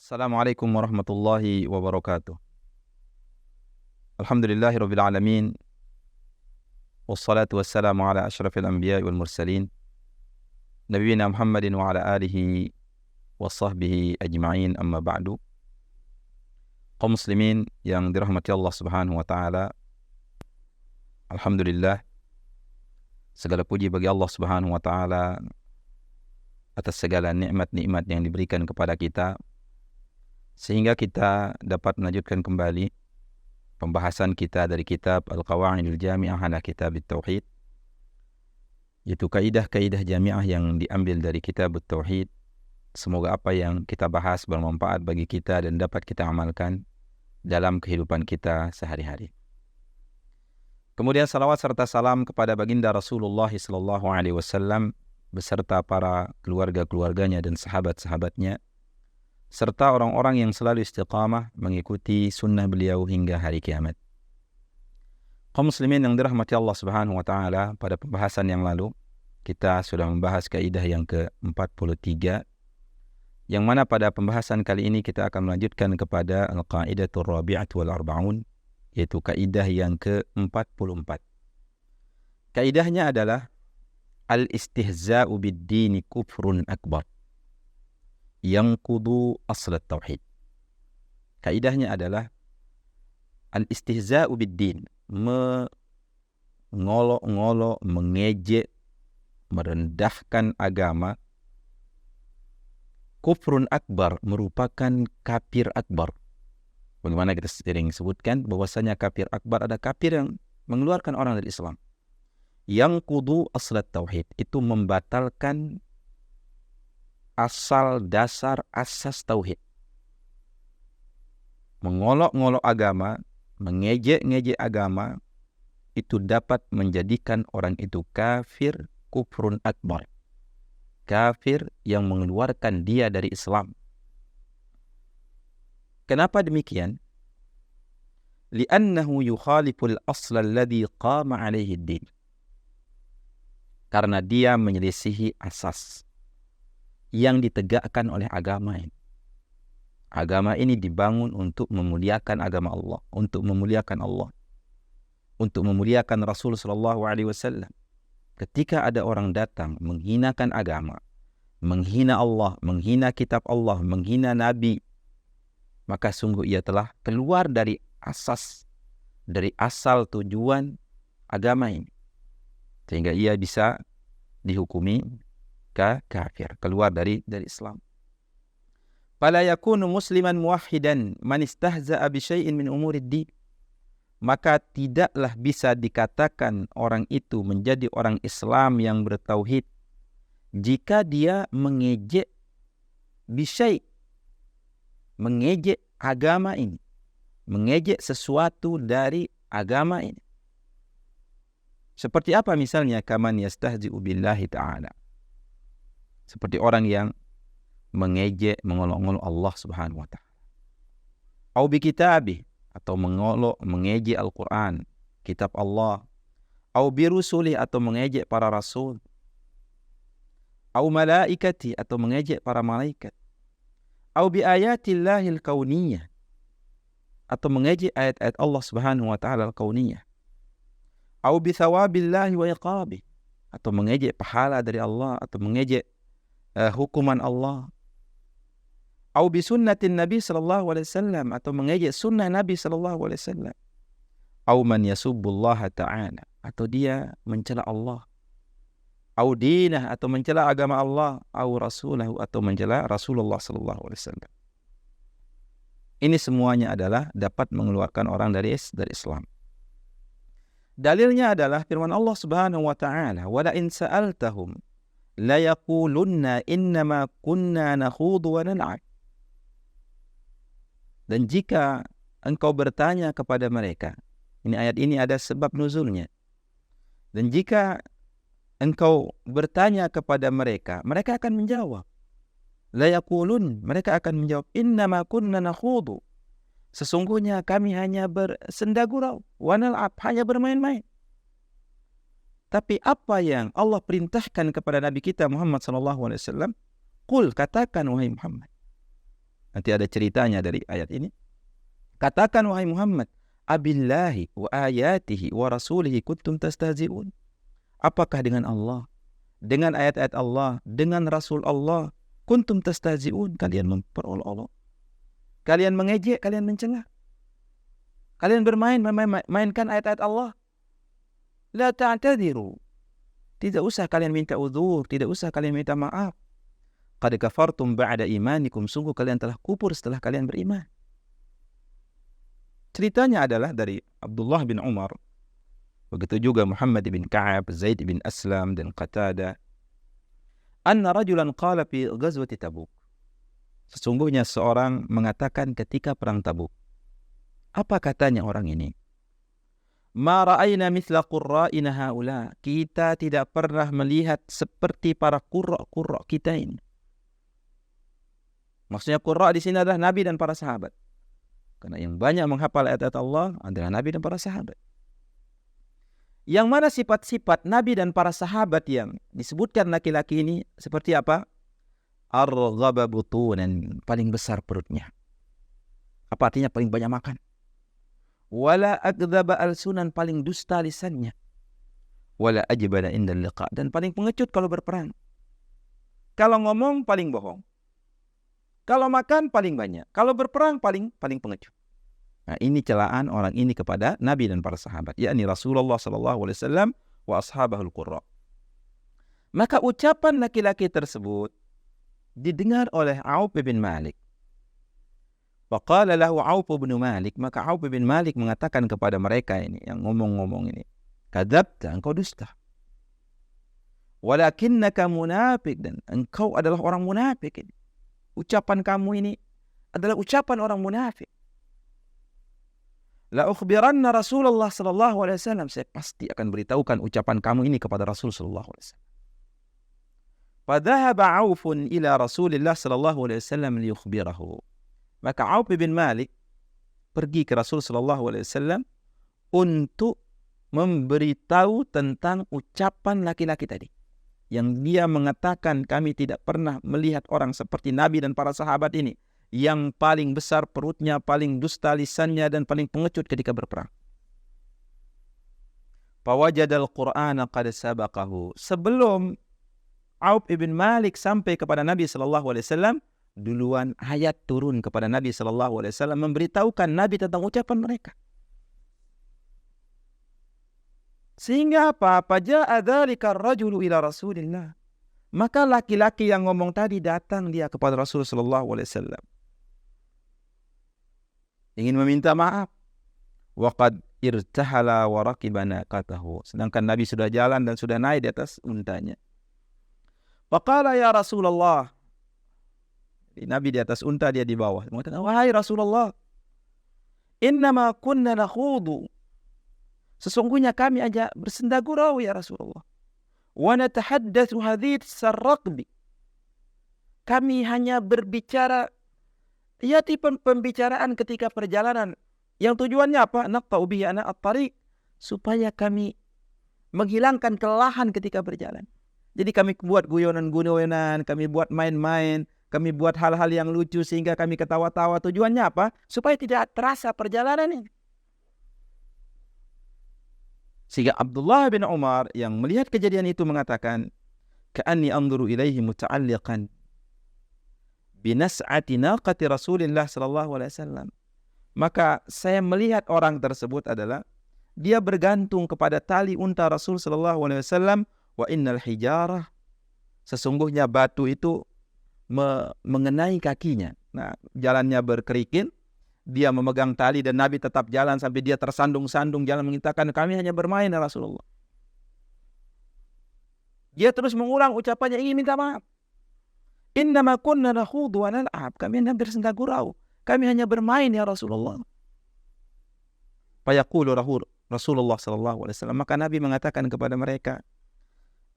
Assalamualaikum warahmatullahi wabarakatuh. Alhamdulillahirabbil alamin. Wassalatu wassalamu ala asyrafil anbiya'i wal mursalin. Nabiyyina Muhammadin wa ala alihi wa sahbihi ajma'in, amma ba'du. Kaum muslimin yang dirahmati Allah Subhanahu wa taala. Alhamdulillah, segala puji bagi Allah Subhanahu wa taala atas segala nikmat-nikmat yang diberikan kepada kita, sehingga kita dapat melanjutkan kembali pembahasan kita dari kitab Al-Qawa'idul Jami'ah ala Kitab Tauhid, yaitu kaidah-kaidah jami'ah yang diambil dari kitab Tauhid. Semoga apa yang kita bahas bermanfaat bagi kita dan dapat kita amalkan dalam kehidupan kita sehari-hari. Kemudian salawat serta salam kepada baginda Rasulullah SAW beserta para keluarga-keluarganya dan sahabat-sahabatnya, serta orang-orang yang selalu istiqamah mengikuti sunnah beliau hingga hari kiamat. Kaum muslimin yang dirahmati Allah Subhanahu wa taala, pada pembahasan yang lalu kita sudah membahas kaidah yang ke-43, yang mana pada pembahasan kali ini kita akan melanjutkan kepada al-qaidatur rabi'atu wal arba'un, yaitu kaidah yang ke-44. Kaidahnya adalah al-istihza'u bid-dini kufrun akbar yang kudu aslat tauhid. Kaidahnya adalah al-istihza'u bid-din, mengolok-ngolok, mengejek, merendahkan agama. Kufrun akbar, merupakan kafir akbar. Bagaimana kita sering sebutkan bahwasanya kafir akbar ada kafir yang mengeluarkan orang dari Islam. Yang kudu aslat tauhid, itu membatalkan asal dasar asas tauhid. Mengolok-ngolok agama, mengejek-ngejek agama, itu dapat menjadikan orang itu kafir, kufrun akbar. Kafir yang mengeluarkan dia dari Islam. Kenapa demikian? Li'annahu yukhaliful asla alladhi qama alaihi ad-din. Karena dia menyelisihi asas yang ditegakkan oleh agama ini. Agama ini dibangun untuk memuliakan agama Allah, untuk memuliakan Allah, untuk memuliakan Rasul sallallahu alaihi wasallam. Ketika ada orang datang menghinakan agama, menghina Allah, menghina kitab Allah, menghina Nabi, maka sungguh ia telah keluar dari asas, dari asal tujuan agama ini, sehingga ia bisa dihukumi kafir, keluar dari Islam. Fala yakunu musliman muwahhidan man istahza'a bi syai'in min umurid din. Maka tidaklah bisa dikatakan orang itu menjadi orang Islam yang bertauhid jika dia mengejek bisyai', mengejek agama ini, mengejek sesuatu dari agama ini. Seperti apa misalnya? Kaman yastahzi'u billahi ta'ala, seperti orang yang mengejek, mengolok-ngolok Allah Subhanahu wa ta'ala. Au bi kitabih, atau mengolok, mengejek Al-Quran, kitab Allah. Au bi rusuli, atau mengejek para rasul. Au malaikati, atau mengejek para malaikat. Au bi ayatillahil kauniyah, atau mengejek ayat-ayat Allah Subhanahu wa ta'ala al-kauniyah. Au bi thawabillahi wa iqabih, atau mengejek pahala dari Allah, atau mengejek hukuman Allah. Au bi sunnatin Nabi sallallahu alaihi wasallam, atau mengejek sunnah Nabi sallallahu alaihi wasallam. Au man yasubbullaha ta'ala, atau dia mencela Allah. Au dinah, atau mencela agama Allah. Au rasulahu, atau mencela Rasulullah sallallahu alaihi wasallam. Ini semuanya adalah dapat mengeluarkan orang dari Islam. Dalilnya adalah firman Allah Subhanahu wa ta'ala, "Wa la in sa'altahum la yaqulunna innama kunna nakhudu wa nal'ab." Dan jika engkau bertanya kepada mereka, ini ayat ini ada sebab nuzulnya. Dan jika engkau bertanya kepada mereka, mereka akan menjawab. La yaqulun, mereka akan menjawab, innama kunna nakhudu, sesungguhnya kami hanya bersenda gurau, wa nal'ab, hanya bermain-main. Tapi apa yang Allah perintahkan kepada Nabi kita Muhammad SAW, Qul, katakan wahai Muhammad, Nanti ada ceritanya dari ayat ini. Katakan wahai Muhammad, abillahi wa ayatihi wa rasulihi kuntum tastahzi'un. Apakah dengan Allah, dengan ayat-ayat Allah, dengan Rasul Allah, kuntum tastahzi'un, kalian memperolok-olok, kalian mengejek, kalian mencela, kalian mainkan ayat-ayat Allah. La ta'tadiru, tidak usah kalian minta uzur, tidak usah kalian minta maaf. Qad kafartum ba'da imanikum, sungguh kalian telah kufur setelah kalian beriman. Ceritanya adalah dari Abdullah bin Umar, begitu juga Muhammad bin Ka'ab, Zaid bin Aslam, dan Qatada. Anna rajulan qala fi ghazwati Tabuk. Sesungguhnya seorang mengatakan ketika perang Tabuk. Apa katanya orang ini? Ma ra'ayna mithla qurra'ina haula. Kita tidak pernah melihat seperti para qurra' kita ini. Maksudnya qurra' di sini adalah Nabi dan para sahabat. Karena yang banyak menghafal ayat-ayat Allah adalah Nabi dan para sahabat. Yang mana sifat-sifat Nabi dan para sahabat yang disebutkan laki-laki ini seperti apa? Arghaba butunan, paling besar perutnya. Apa artinya paling banyak makan? Wala akdzaba alsunan, paling dusta lisannya. Wala ajbala indal liqa, dan paling pengecut kalau berperang. Kalau ngomong paling bohong. Kalau makan paling banyak. Kalau berperang paling pengecut. Nah, ini celaan orang ini kepada Nabi dan para sahabat, yakni Rasulullah sallallahu alaihi wasallam wa ashabahul qurra. Maka ucapan laki-laki tersebut didengar oleh Auf bin Malik. Faqala lahu Auf bin Malik, maka Auf bin Malik mengatakan kepada mereka ini yang ngomong-ngomong ini, kadzabta, engkau dusta. Walakinnaka munafiq, dan engkau adalah orang munafik ini. Ucapan kamu ini adalah ucapan orang munafik. La ukhbiranna Rasulullah sallallahu alaihi wasallam, saya pasti akan beritahukan ucapan kamu ini kepada Rasul sallallahu alaihi wasallam. Fadhahaba Aufun ila Rasulillah sallallahu alaihi wasallam liyukhbirahu. Maka Auf bin Malik pergi ke Rasul sallallahu alaihi wasallam untuk memberitahu tentang ucapan laki-laki tadi, yang dia mengatakan kami tidak pernah melihat orang seperti Nabi dan para sahabat ini, yang paling besar perutnya, paling dusta lisannya, dan paling pengecut ketika berperang. Fawajadal Qur'ana qad sabaqahu. Sebelum Auf ibn Malik sampai kepada Nabi sallallahu alaihi wasallam, duluan ayat turun kepada Nabi sallallahu alaihi wasallam memberitahukan Nabi tentang ucapan mereka. Sehingga apa? Faja'a dzalika ar-rajulu ila Rasulillah. Maka laki-laki yang ngomong tadi datang dia kepada Rasul sallallahu alaihi wasallam, ingin meminta maaf. Waqad irtahala wa raqiba naqatahu. Sedangkan Nabi sudah jalan dan sudah naik di atas untanya. Faqala ya Rasulullah. Nabi di atas unta, dia di bawah. Mengatakan, wahai Rasulullah, innama kunna nakhudu. Sesungguhnya kami aja bersenda gurau ya Rasulullah. Wa natahaddatsu hadits sarraqbi. Kami hanya berbicara, ya tipe pembicaraan ketika perjalanan. Yang tujuannya apa? Naqta'u bihi ana at-tariq, supaya kami menghilangkan kelelahan ketika berjalan. Jadi kami buat guyonan-guyonan, kami buat main-main, kami buat hal-hal yang lucu sehingga kami ketawa-tawa. Tujuannya apa? Supaya tidak terasa perjalanan ini. Sehingga Abdullah bin Umar yang melihat kejadian itu mengatakan, ka'anni anzuru ilaihi muta'alliqan binas'ati naqati Rasulillah sallallahu alaihi wasallam. Maka saya melihat orang tersebut adalah dia bergantung kepada tali unta Rasul sallallahu alaihi wasallam. Wa innal hijarah, sesungguhnya batu itu mengenai kakinya. Nah, jalannya berkerikil, dia memegang tali dan Nabi tetap jalan sampai dia tersandung-sandung jalan, mengatakan kami hanya bermain ya Rasulullah. Dia terus mengulang ucapannya, ingin minta maaf. Innama kunna nakhudu wa nal'ab, kami hanya bersenda gurau, kami hanya bermain ya Rasulullah. Fayaqulu Rasulullah sallallahu alaihi wasallam, maka Nabi mengatakan kepada mereka,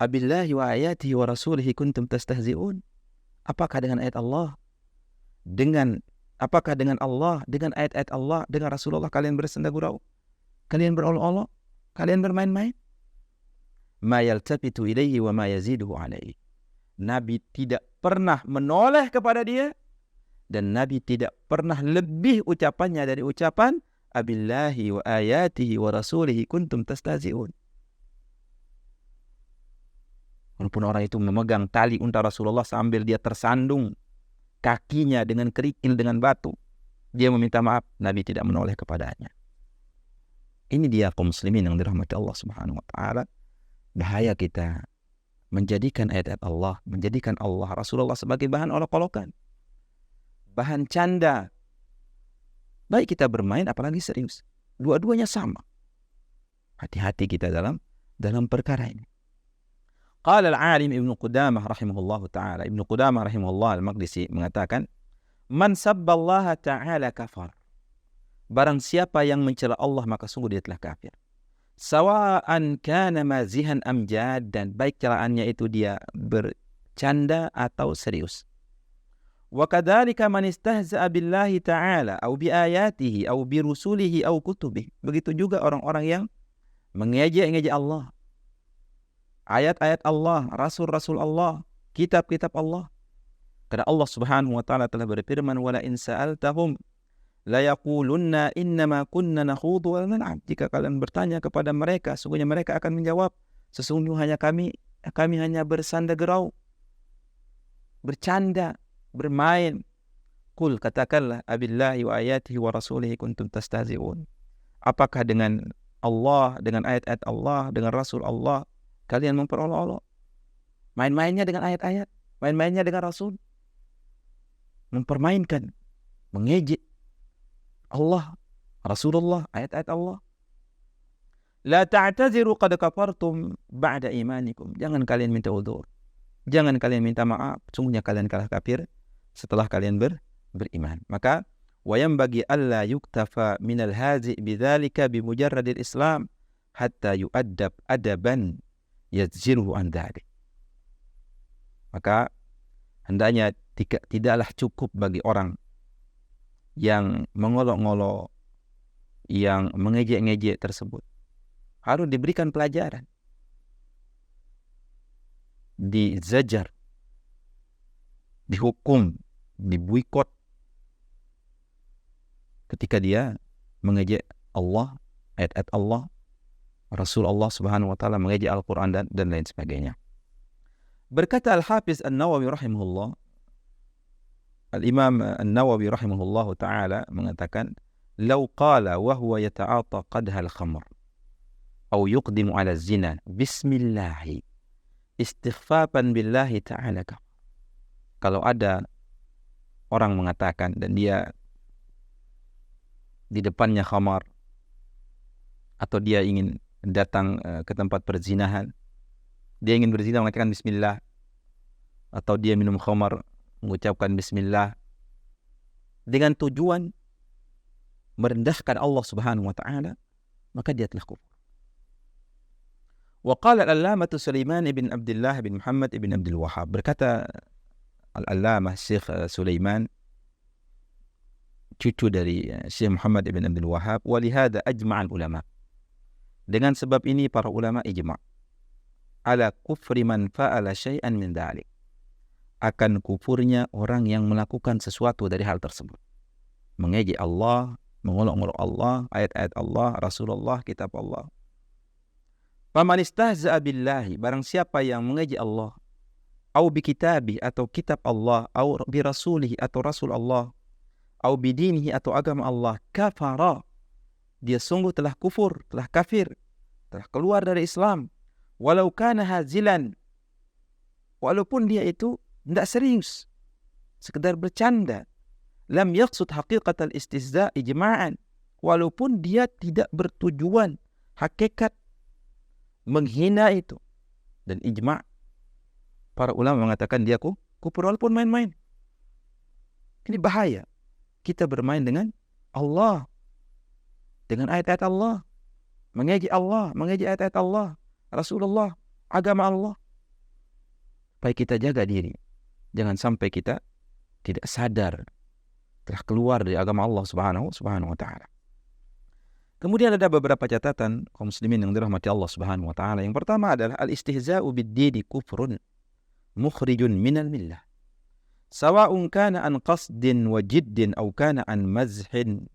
abillahi wa ayatihi wa rasulihi kuntum tastahzi'un. Apakah dengan ayat Allah, apakah dengan Allah, dengan ayat-ayat Allah, dengan Rasulullah kalian bersenda gurau, kalian berolok-olok, kalian bermain-main? Ma yaltafitu ilaihi wa ma yaziduhu alaihi. Nabi tidak pernah menoleh kepada dia Dan Nabi tidak pernah lebih ucapannya dari ucapan abillahi wa ayatihi wa rasulihi kuntum tastahzi'un. Walaupun orang itu memegang tali unta Rasulullah sambil dia tersandung kakinya dengan kerikil, dengan batu, dia meminta maaf, Nabi tidak menoleh kepadanya. Ini dia kaum muslimin yang dirahmati Allah Subhanahu wa taala. Bahaya kita menjadikan ayat-ayat Allah, menjadikan Allah, Rasulullah sebagai bahan olok-olokan, bahan canda. Baik kita bermain apalagi serius. Dua-duanya sama. Hati-hati kita dalam perkara ini. Qala al-alim Ibnu Qudamah rahimahullahu taala. Ibnu Qudamah rahimahullah al-Maqdisi mengatakan, "Man sabballaha ta'ala kafar." Barang siapa yang mencela Allah maka sungguh dia telah kafir. Sawa'an kana mazihan am jaddan, baik celaannya itu dia bercanda atau serius. Wa kadzalika man istahza'a billahi ta'ala aw bi ayatihi aw bi rusulihi aw kutubihi. Begitu juga orang-orang yang mengejek-ngejek Allah, ayat-ayat Allah, rasul-rasul Allah, kitab-kitab Allah. Karena Allah Subhanahu wa taala telah berfirman, "Wala in sa'altahum la yaqulunna innama kunna nakhudu wa nal'ab." Jika kalian bertanya kepada mereka, sungguhnya mereka akan menjawab, sesungguhnya kami hanya bersanda gurau, bercanda, bermain. Qul, katakanlah, abillahi wa ayatihi wa rasulihi kuntum tastahzi'un. Apakah dengan Allah, dengan ayat-ayat Allah, dengan Rasul Allah kalian memperolok-olok? Main-mainnya dengan ayat-ayat, main-mainnya dengan Rasul, mempermainkan, mengejek Allah, Rasulullah, ayat-ayat Allah. La ta'taziru qad kafartum ba'da imanikum. Jangan kalian minta udzur, jangan kalian minta maaf, sungguhnya kalian kalah kafir setelah kalian beriman. Maka wa yanbaghi alla yuktafa minal hazi' bidzalika bimujarradil Islam hatta yu'addab adaban yazjiruhu an dzalik. Maka hendaknya tidaklah cukup bagi orang yang mengolok-ngolok, yang mengejek-ngejek tersebut. Harus diberikan pelajaran, dizajar, dihukum, diboikot ketika dia mengejek Allah, ayat-ayat Allah, Rasul Allah Subhanahu wa taala, mengejek Al-Qur'an dan lain sebagainya. Berkata Al-Hafiz An-Nawawi rahimahullah, Al-Imam An-Nawawi rahimahullah ta'ala mengatakan, "Lau qala wa huwa yata'ata qadhal khamr aw yuqdimu ala zina bismillahi istighfafan billahi ta'ala." Kalau ada orang mengatakan dan dia di depannya khamar, atau dia ingin datang ke tempat perzinahan, dia ingin berzina mengatakan bismillah, atau dia minum khamar mengucapkan bismillah dengan tujuan merendahkan Allah Subhanahu wa taala, maka dia telah kufur. Wa qala al-allamah Sulaiman ibn Abdullah bin Muhammad ibn Abdul Wahhab, berkata al-allamah Syekh Sulaiman, cucu dari Syekh Muhammad ibn Abdul Wahhab, wa lihada ajma'al ulama, dengan sebab ini para ulama ijma' ala kufri man fa'ala syai'an min dhalik, akan kufurnya orang yang melakukan sesuatu dari hal tersebut, mengejek Allah, mengolok-olok Allah, ayat-ayat Allah, Rasulullah, kitab Allah. Faman istahza'a billahi, barang siapa yang mengejek Allah, au bi kitabi, atau kitab Allah, au bi rasulihi, atau Rasul Allah, au bi dinihi, atau agama Allah, kafara, dia sungguh telah kufur, telah kafir, telah keluar dari Islam. Walau kana hazilan, walaupun dia itu tidak serius, sekedar bercanda. Lam yaqsud haqiqatal istihza' ijma'an, walaupun dia tidak bertujuan hakikat menghina itu. Dan ijma' para ulama mengatakan dia kufur walaupun main-main. Ini bahaya. Kita bermain dengan Allah, dengan ayat-ayat Allah, mengejek Allah, mengejek ayat-ayat Allah, Rasulullah, agama Allah. Supaya kita jaga diri, jangan sampai kita tidak sadar telah keluar dari agama Allah Subhanahu wa taala. Kemudian ada beberapa catatan kaum muslimin yang dirahmati Allah Subhanahu wa taala. Yang pertama adalah al-istihza'u bid-dini kufrun mukhrijun minal millah. sawa'un kana an qasdin wa jiddin aw kana an mazhin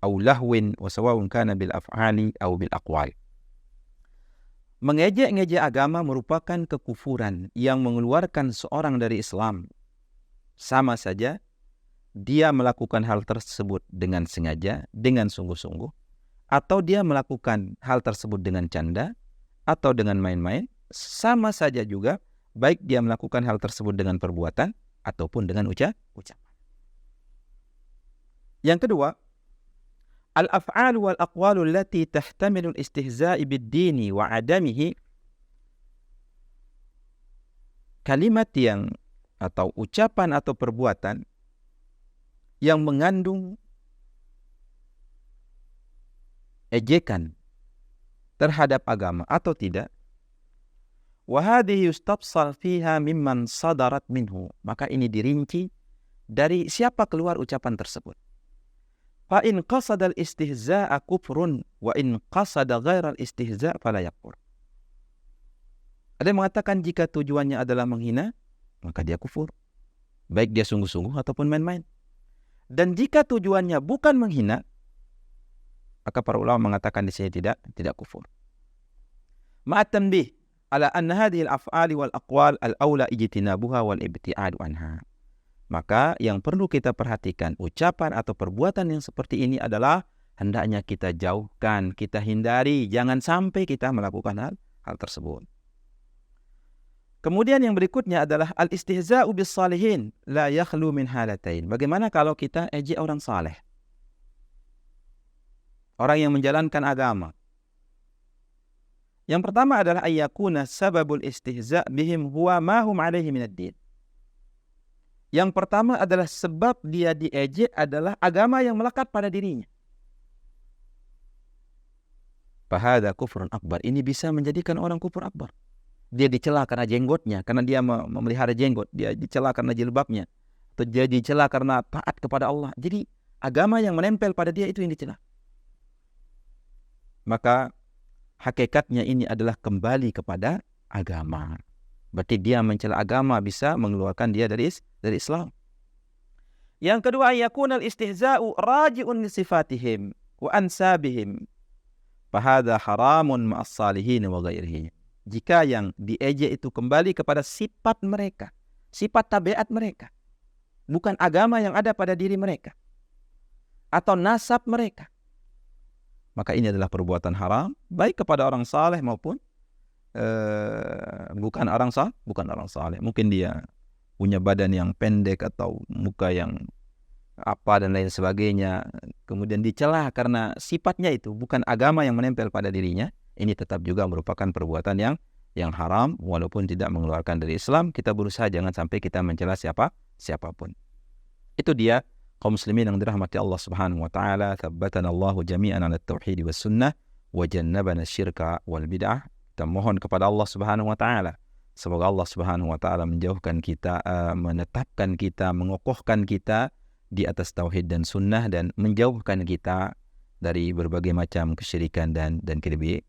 aw lahwin wa sawa'un kana bil af'ali aw bil aqwal. Mengejek-ngejek agama merupakan kekufuran yang mengeluarkan seorang dari Islam. Sama saja dia melakukan hal tersebut dengan sengaja, dengan sungguh-sungguh, atau dia melakukan hal tersebut dengan canda atau dengan main-main. Sama saja juga, baik dia melakukan hal tersebut dengan perbuatan ataupun dengan ucapan. Yang kedua, al-af'al wal aqwalu allati tahtamilu al-istihza'i bid-dini wa 'adamihi. Kalimat yang atau ucapan atau perbuatan yang mengandung ejekan terhadap agama atau tidak, wa hadhihi yustafsal fiha mimman sadarat minhu, maka ini dirinci dari siapa keluar ucapan tersebut. Fa in qasada al-istihza'a kufrun wa in qasada ghaira al-istihza' fala yakfur. Ada yang mengatakan jika tujuannya adalah menghina, maka dia kufur, baik dia sungguh-sungguh ataupun main-main. Dan jika tujuannya bukan menghina, maka para ulama mengatakan di sini tidak kufur. Ma'at tanbih ala anna hadhihi al-af'ali wal aqwal al-aula ijtinabuha wal ibti'adu anha. Maka yang perlu kita perhatikan, ucapan atau perbuatan yang seperti ini adalah hendaknya kita jauhkan, kita hindari, jangan sampai kita melakukan hal tersebut. Kemudian yang berikutnya adalah al-istihza'u bis salihin la yakhlu min halatain. Bagaimana kalau kita ejek orang saleh? Orang yang menjalankan agama. Yang pertama adalah ayyakuna sababul istihza' bihim huwa ma hum alaihi minad din. Yang pertama adalah sebab dia diejek adalah agama yang melekat pada dirinya. Fahadha kufrun akbar. Ini bisa menjadikan orang kufur akbar. Dia dicela karena jenggotnya, karena dia memelihara jenggot. Dia dicela karena jilbabnya. Atau dia dicela karena taat kepada Allah. Jadi agama yang menempel pada dia itu yang dicela. Maka hakikatnya ini adalah kembali kepada agama. Berarti dia mencela agama bisa mengeluarkan dia dari Islam. Yang kedua, yakuna al-istihza'u raji'un li sifatihim wa ansabihim. Fahadha haramun ma'as salihin wa ghairihi. Jika yang diejek itu kembali kepada sifat mereka, sifat tabiat mereka, bukan agama yang ada pada diri mereka atau nasab mereka, maka ini adalah perbuatan haram baik kepada orang saleh maupun bukan orang saleh. Mungkin dia punya badan yang pendek atau muka yang apa dan lain sebagainya, kemudian dicela karena sifatnya itu bukan agama yang menempel pada dirinya. Ini tetap juga merupakan perbuatan yang haram walaupun tidak mengeluarkan dari Islam. Kita berusaha jangan sampai kita mencela siapapun. Itu dia kaum muslimin yang dirahmati Allah Subhanahu wa taala. Thabbatana Allahu jami'an 'ala at-tauhid was sunnah wa jannabana syirka wal bid'ah. Kita mohon kepada Allah Subhanahu wa taala, semoga Allah Subhanahu wa taala menjauhkan kita, menetapkan kita, mengokohkan kita di atas tauhid dan sunnah, dan menjauhkan kita dari berbagai macam kesyirikan dan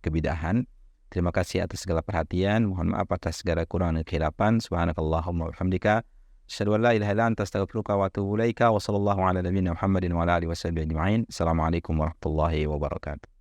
kebidahan. Terima kasih atas segala perhatian. Mohon maaf atas segala kurang dan kehilapan. Subhanakallahumma wa bihamdika asyhadu an la ilaha illa anta astaghfiruka wa atubu ilaika wa sallallahu ala nabiyyina Muhammadin wa ala alihi washabihi ajma'in. Assalamualaikum warahmatullahi wabarakatuh.